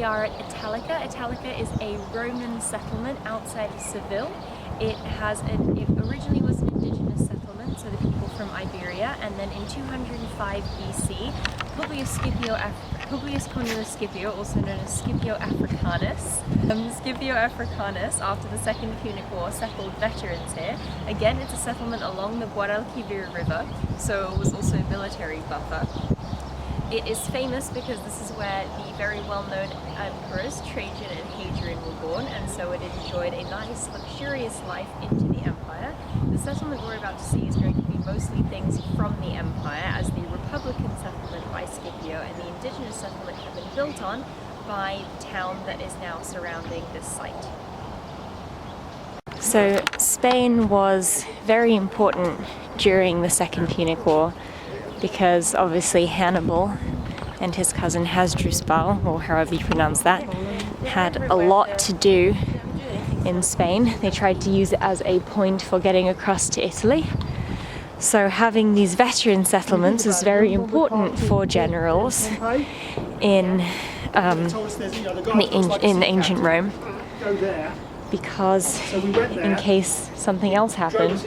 are at Italica. Italica is a Roman settlement outside of Seville. It originally was an indigenous settlement, so the people from Iberia, and then in 205 BC, Publius Cornelius Scipio, also known as Scipio Africanus. Scipio Africanus, after the Second Punic War, settled veterans here. Again, it's a settlement along the Guadalquivir River, so it was also a military buffer. It is famous because this is where the very well-known emperors Trajan and Hadrian were born, and so it enjoyed a nice, luxurious life into the empire. The settlement we're about to see is going to be mostly things from the empire, as the Republican settlement by Scipio and the indigenous settlement have been built on by the town that is now surrounding this site. So Spain was very important during the Second Punic War, because obviously Hannibal and his cousin Hasdrubal, or however you pronounce that, had a lot to do in Spain. They tried to use it as a point for getting across to Italy. So having these veteran settlements is very important for generals in ancient Rome, because in case something else happened,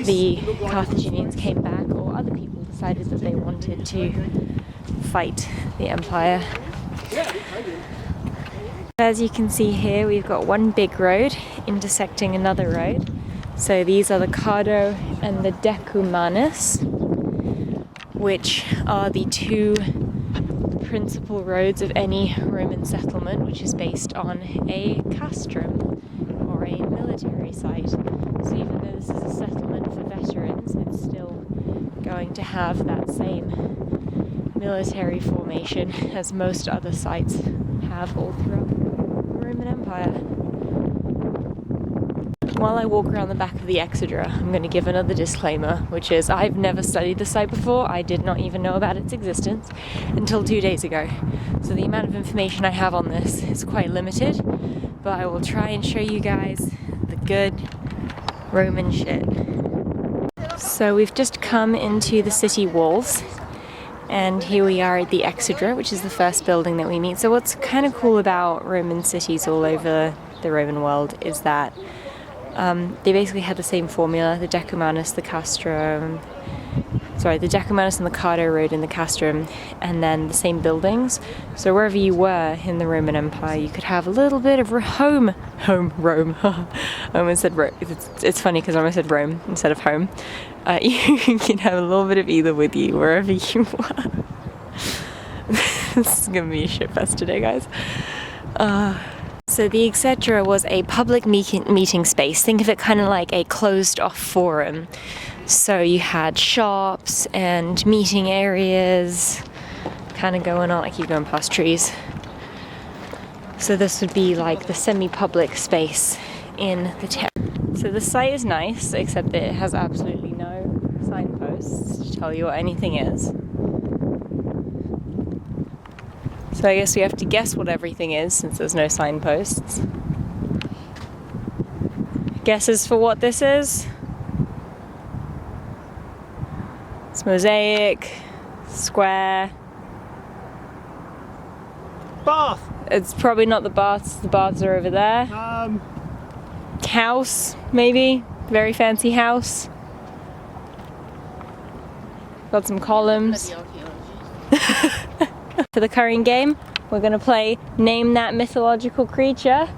the Carthaginians came back, or other people decided that they wanted to fight the empire. As you can see here, we've got one big road intersecting another road. So these are the Cardo and the Decumanus, which are the two principal roads of any Roman settlement, which is based on a castrum, or a military site. So even though this is a settlement for veterans, it's still going to have that same military formation as most other sites have all throughout the Roman Empire. While I walk around the back of the Exedra, I'm going to give another disclaimer, which is I've never studied the site before. I did not even know about its existence until 2 days ago. So the amount of information I have on this is quite limited, but I will try and show you guys the good Roman shit. So we've just come into the city walls, and here we are at the Exedra, which is the first building that we meet. So what's kind of cool about Roman cities all over the Roman world is that they basically had the same formula, the Decumanus, the Decumanus and the Cardo road in the castrum, and then the same buildings. So wherever you were in the Roman Empire, you could have a little bit of Rome. I almost said Rome. It's funny because I almost said Rome instead of home. You can have a little bit of either with you wherever you were. This is gonna be a shitfest today, guys. So the Exedra was a public meeting space. Think of it kind of like a closed-off forum. So you had shops and meeting areas kind of going on. I keep going past trees. So this would be like the semi-public space in the town. So the site is nice, except that it has absolutely no signposts to tell you what anything is. So I guess we have to guess what everything is, since there's no signposts. Guesses for what this is? It's mosaic, square. Bath! It's probably not the baths. The baths are over there. House, maybe. Very fancy house. Got some columns. For the current game, we're going to play Name That Mythological Creature.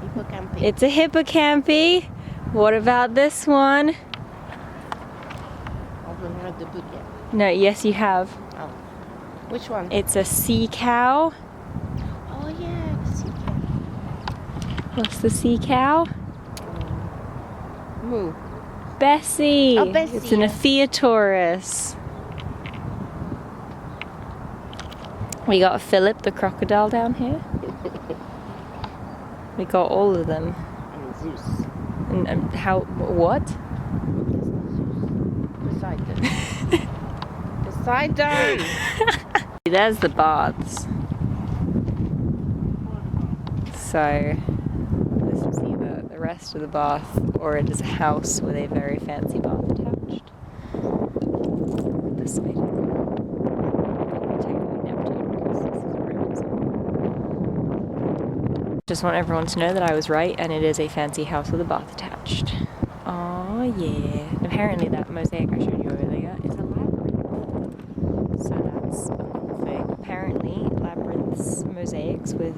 Hippocampi. It's a hippocampi. What about this one? I haven't read the book yet. No, yes you have. Oh. Which one? It's a sea cow. Oh yeah, the sea cow. What's the sea cow? Moo. Bessie. Oh, Bessie. It's an Epheotaurus. We got Philip the crocodile down here. We got all of them. And Zeus. And how? What? Poseidon. Poseidon! There's the baths. So this is either the rest of the bath, or it is a house with a very fancy bath attached. This way. Just want everyone to know that I was right, and it is a fancy house with a bath attached. Oh yeah. Apparently that mosaic I showed you earlier is a labyrinth. So that's a cool thing. Apparently labyrinths, mosaics with,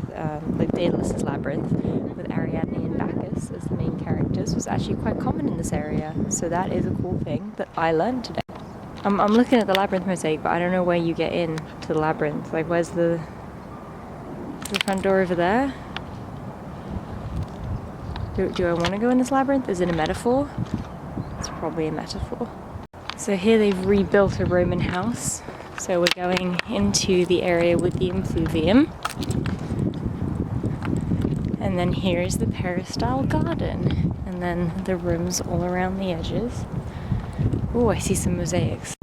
like Daedalus's labyrinth, with Ariadne and Bacchus as the main characters, was actually quite common in this area. So that is a cool thing that I learned today. I'm looking at the labyrinth mosaic, but I don't know where you get in to the labyrinth. Like, where's the front door over there? Do I want to go in this labyrinth? Is it a metaphor? It's probably a metaphor. So here they've rebuilt a Roman house. So we're going into the area with the impluvium. And then here's the peristyle garden. And then the rooms all around the edges. Oh, I see some mosaics.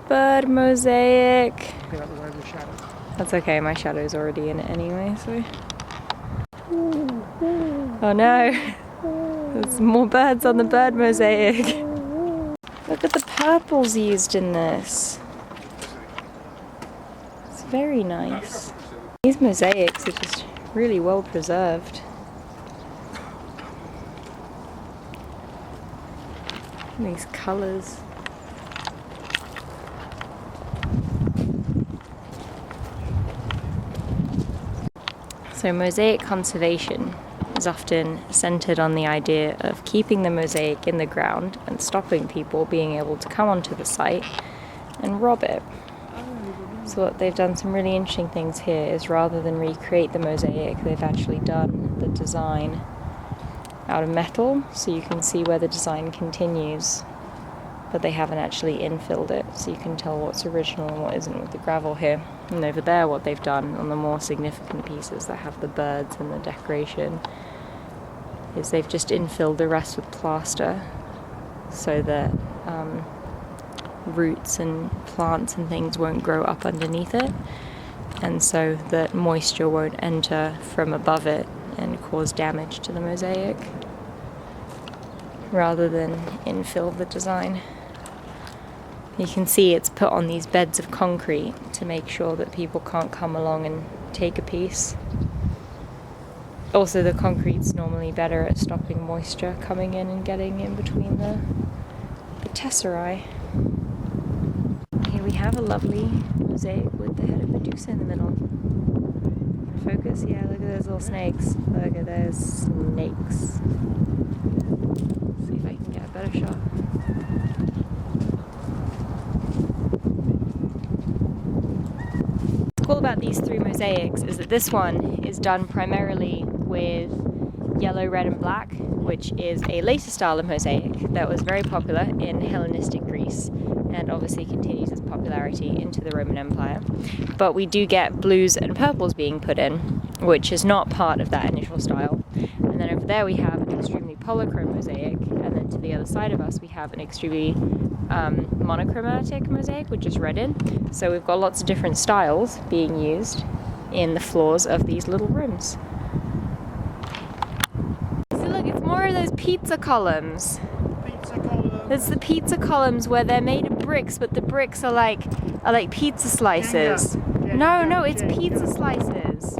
Bird mosaic. Get out the way of the shadow. That's okay, my shadow's already in it anyway, so. Oh no! There's more birds on the bird mosaic. Look at the purples used in this. It's very nice. These mosaics are just really well preserved. These colours. So mosaic conservation is often centered on the idea of keeping the mosaic in the ground and stopping people being able to come onto the site and rob it. So what they've done, some really interesting things here, is rather than recreate the mosaic, they've actually done the design out of metal, so you can see where the design continues, but they haven't actually infilled it, so you can tell what's original and what isn't with the gravel here. And over there, what they've done on the more significant pieces that have the birds and the decoration is they've just infilled the rest with plaster, so that roots and plants and things won't grow up underneath it, and so that moisture won't enter from above it and cause damage to the mosaic, rather than infill the design. You can see it's put on these beds of concrete to make sure that people can't come along and take a piece. Also, the concrete's normally better at stopping moisture coming in and getting in between the tesserae. Here we have a lovely mosaic with the head of Medusa in the middle. Focus? Yeah, look at those little snakes. Look at those snakes. Let's see if I can get a better shot. What's cool about these three mosaics is that this one is done primarily with yellow, red and black, which is a later style of mosaic that was very popular in Hellenistic Greece and obviously continues its popularity into the Roman Empire. But we do get blues and purples being put in, which is not part of that initial style. And then over there we have an extremely polychrome mosaic, and then to the other side of us we have an extremely monochromatic mosaic, which is red in. So we've got lots of different styles being used in the floors of these little rooms. So look, it's more of those pizza columns. It's the pizza columns where they're made of bricks, but the bricks are like pizza slices. No, it's pizza slices.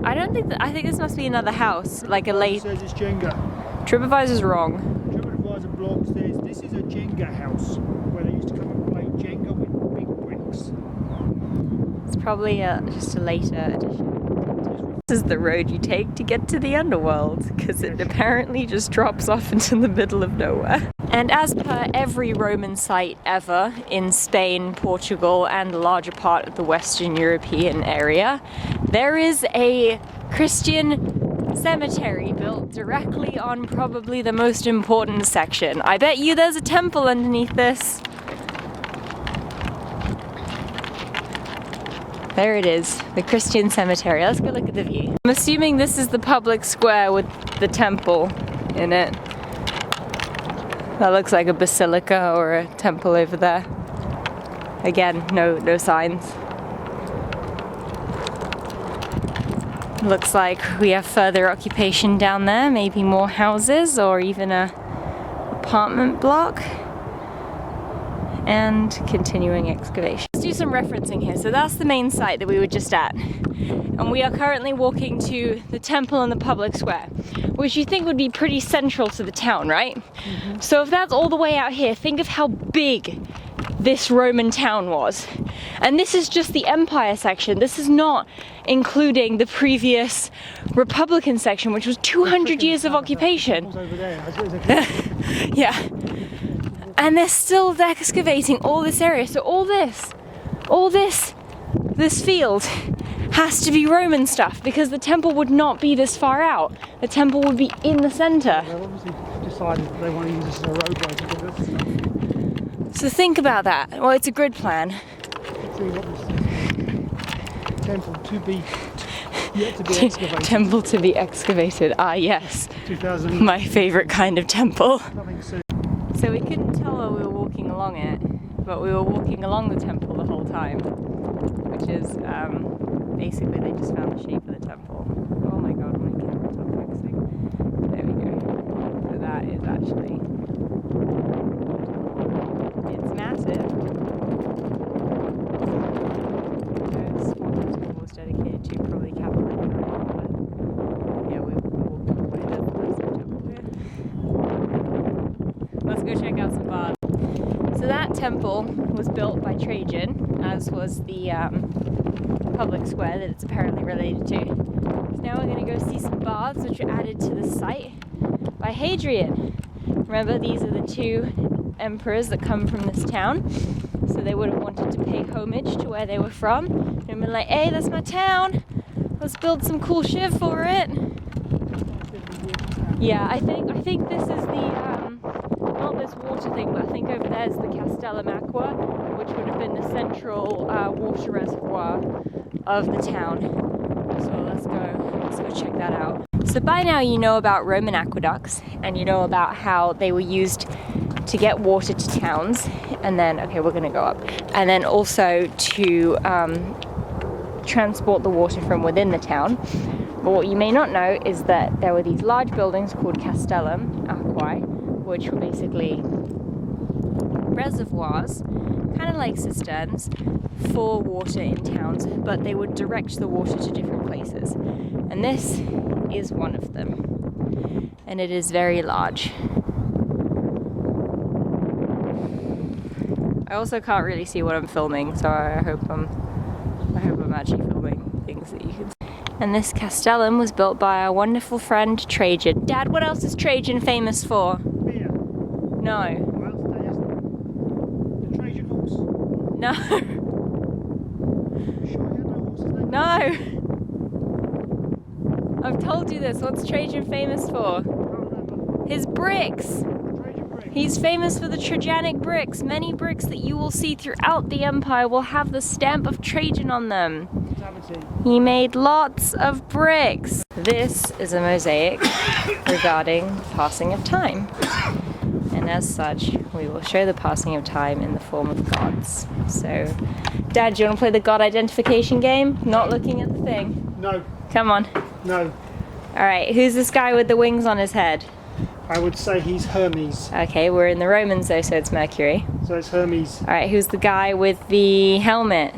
I think this must be another house, like a late. Says it's Jenga. TripAdvisor's wrong. TripAdvisor blog says this is a Jenga house where they used to come and play Jenga with big bricks. It's probably just a later edition. This is the road you take to get to the underworld, because it apparently just drops off into the middle of nowhere. And as per every Roman site ever in Spain, Portugal, and the larger part of the Western European area, there is a Christian cemetery built directly on probably the most important section. I bet you there's a temple underneath this. There it is, the Christian cemetery. Let's go look at the view. I'm assuming this is the public square with the temple in it. That looks like a basilica or a temple over there. Again, no signs. Looks like we have further occupation down there, maybe more houses or even a apartment block. And continuing excavation. Let's do do some referencing here. So that's the main site that we were just at. And we are currently walking to the temple in the public square, which you think would be pretty central to the town, right? Mm-hmm. So if that's all the way out here, think of how big this Roman town was. And this is just the empire section. This is not including the previous Republican section, which was 200 years of occupation. Over there. Yeah. And they're still excavating all this area. So all this field has to be Roman stuff, because the temple would not be this far out. The temple would be in the center. They've obviously decided that they want to use this as a roadway to do this stuff. So think about that. Well, it's a grid plan. Let's see what this temple to be yet to be excavated. Temple to be excavated. Ah, yes. 2000. My favorite kind of temple. Nothing soon. So we couldn't tell while we were walking along it, but we were walking along the temple the whole time, which is basically they just found the shape of the temple. Oh my god, my camera's not fixing. There we go. So that is actually, it's massive. There's what the temple was dedicated to, probably capital letter, but yeah, we walked all the way down the massive temple here. Let's go check out some bars. So that temple was built by Trajan, as was the public square that it's apparently related to. So now we're going to go see some baths which were added to the site by Hadrian. Remember, these are the two emperors that come from this town, so they would have wanted to pay homage to where they were from and been like, hey, that's my town, let's build some cool shit for it. Yeah, I think this is the not this water thing, but I think over there is the Castellum Aqua, which would have been the central water reservoir of the town. So let's go check that out. So by now you know about Roman aqueducts, and you know about how they were used to get water to towns, and then, okay, we're gonna go up, and then also to transport the water from within the town. But what you may not know is that there were these large buildings called Castellum Aquae, which were basically reservoirs, kind of like cisterns, for water in towns, but they would direct the water to different places. And this is one of them. And it is very large. I also can't really see what I'm filming, so I hope I'm actually filming things that you can see. And this castellum was built by our wonderful friend Trajan. Dad, what else is Trajan famous for? Beer. No. What else? The Trajan horse. No. You sure you had no horse's name? No. I've told you this. What's Trajan famous for? I can't remember. His bricks. Trajan brick. He's famous for the Trajanic bricks. Many bricks that you will see throughout the empire will have the stamp of Trajan on them. He made lots of bricks. This is a mosaic regarding the passing of time. And as such, we will show the passing of time in the form of gods. So, Dad, do you want to play the god identification game? Not looking at the thing. No. Come on. No. Alright, who's this guy with the wings on his head? I would say he's Hermes. Okay, we're in the Romans though, so it's Mercury. So it's Hermes. Alright, who's the guy with the helmet?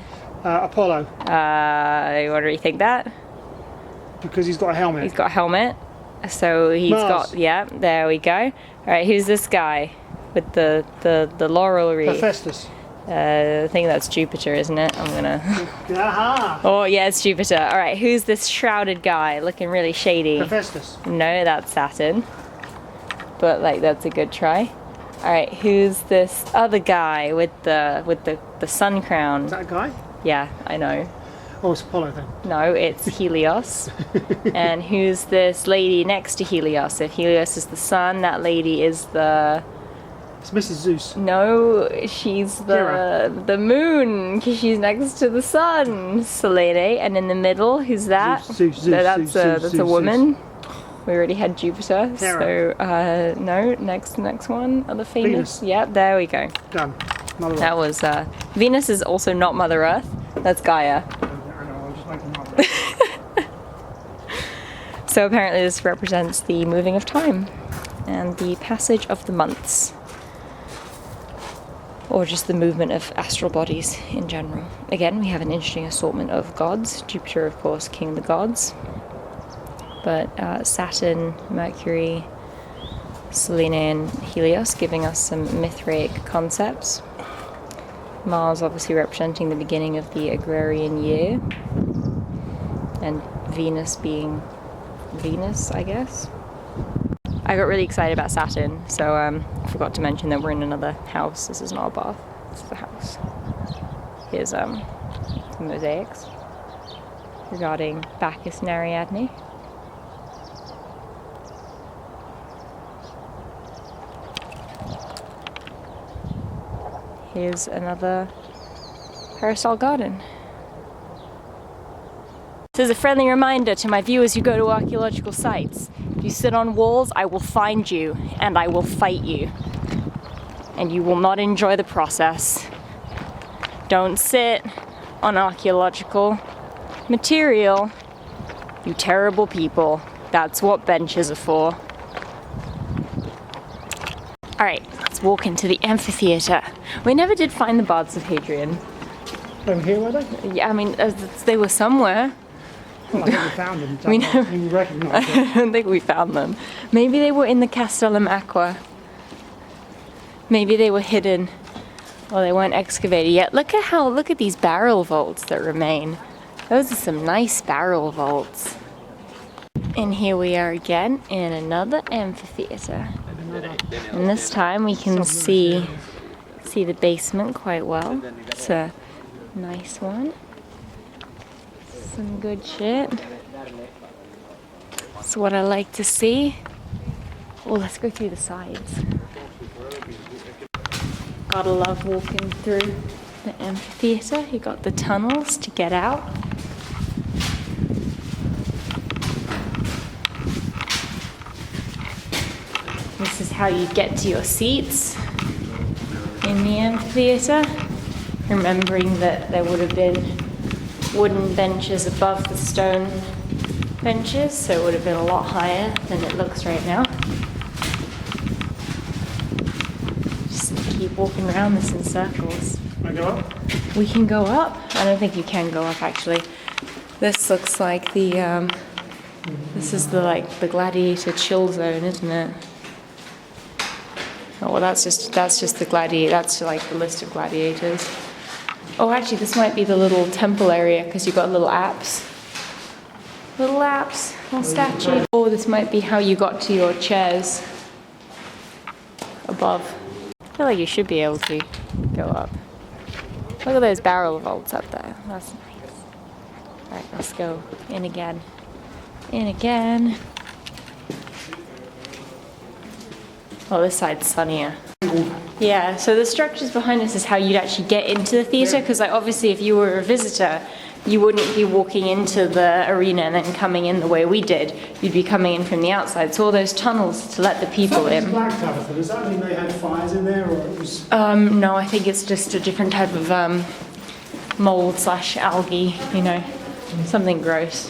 Apollo. You want to rethink that? Because he's got a helmet. He's got a helmet. So he's Mars. got, yeah, there we go. Alright, who's this guy with the laurel wreath? Hephaestus. I think that's Jupiter, isn't it? I'm gonna... Aha! Oh, yeah, it's Jupiter. Alright, who's this shrouded guy looking really shady? Hephaestus. No, that's Saturn. But, like, that's a good try. Alright, who's this other guy with the sun crown? Is that a guy? Yeah, I know. Oh, it's Apollo then. No, it's Helios. And who's this lady next to Helios? If Helios is the sun, that lady is the... It's Mrs. Zeus. No, she's the moon, because she's next to the sun. Selene. And in the middle, who's that? Zeus, So that's a woman. Zeus. We already had Jupiter. Hera. So, no, next one. Other famous. Venus. Yep, there we go. Done. Mother That Earth. was, Venus is also not Mother Earth. That's Gaia. I know, I was just making up. So apparently this represents the moving of time and the passage of the months. or just the movement of astral bodies in general. Again, we have an interesting assortment of gods. Jupiter, of course, king of the gods, but Saturn, Mercury, Selene and Helios giving us some Mithraic concepts. Mars obviously representing the beginning of the agrarian year, and Venus being Venus, I guess. I got really excited about Saturn, so I forgot to mention that we're in another house. This is not a bath, this is a house. Here's some mosaics regarding Bacchus and Ariadne. Here's another parasol garden. This is a friendly reminder to my viewers who go to archaeological sites. If you sit on walls, I will find you and I will fight you. And you will not enjoy the process. Don't sit on archaeological material, you terrible people. That's what benches are for. Alright, let's walk into the amphitheatre. We never did find the Baths of Hadrian. From here, were they? Yeah, I mean, they were somewhere. Well, I think we found them. We know. You recognise I them. don't think we found them. Maybe they were in the Castellum Aqua. Maybe they were hidden. Or they weren't excavated yet. Look at these barrel vaults that remain. Those are some nice barrel vaults. And here we are again in another amphitheatre. And this time we can see the basement quite well. It's a nice one. Some good shit. That's what I like to see. Oh, let's go through the sides. Gotta love walking through the amphitheatre. You got the tunnels to get out. This is how you get to your seats in the amphitheatre. Remembering that there would have been wooden benches above the stone benches, so it would have been a lot higher than it looks right now. Just keep walking around this in circles. Can I go up? We can go up. I don't think you can go up actually. This looks like the this is the gladiator chill zone, isn't it? Oh well, that's just the gladiator. That's like the list of gladiators. Oh, actually, this might be the little temple area because you've got little apse. Little statue. Oh, this might be how you got to your chairs above. I feel like you should be able to go up. Look at those barrel vaults up there. That's nice. Alright, let's go in again. In again. Oh, this side's sunnier. Yeah, so the structures behind us is how you'd actually get into the theatre, because obviously if you were a visitor, you wouldn't be walking into the arena and then coming in the way we did. You'd be coming in from the outside. So all those tunnels to let the people in. Black Tabitha, does that mean they had fires in there, or it was? No, I think it's just a different type of mold/algae, you know, something gross.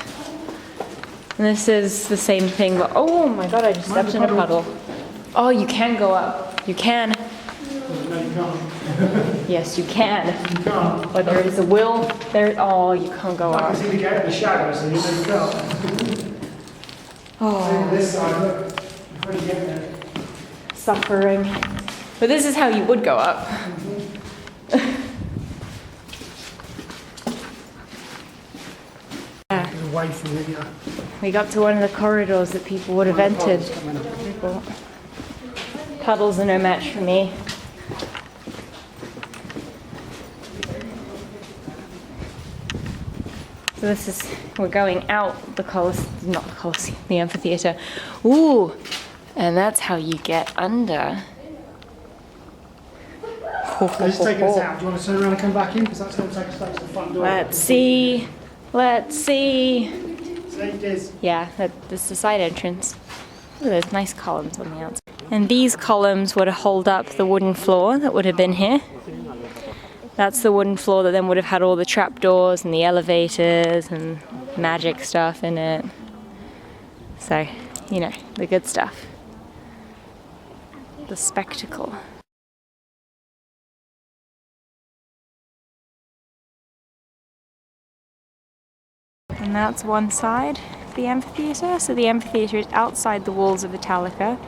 And this is the same thing, but oh my god, I just stepped in a puddle. Oh, you can go up. You can. No, you can't. Yes, you can. You can't. But there is a will. There. Oh, you can't go I up. can see the gate in the shadow, so you can't. Oh, This side, look. Before you get there. suffering. But this is how you would go up. Yeah. Away from it, yeah. We got to one of the corridors that people would have entered. Puddles are no match for me. So this is, we're going out the amphitheatre. Ooh, and that's how you get under. Let's take us out. Do you want to turn around and come back in? Because that's going to take us back to the front door. Let's see. Let's see. Yeah, this is the side entrance. Look at those nice columns on the outside. And these columns would hold up the wooden floor that would have been here. That's the wooden floor that then would have had all the trapdoors and the elevators and magic stuff in it. So, you know, the good stuff. The spectacle. And that's one side of the amphitheatre. So the amphitheatre is outside the walls of Italica,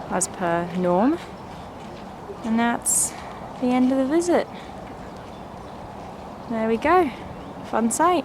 as per norm. And that's the end of the visit. There we go. Fun sight.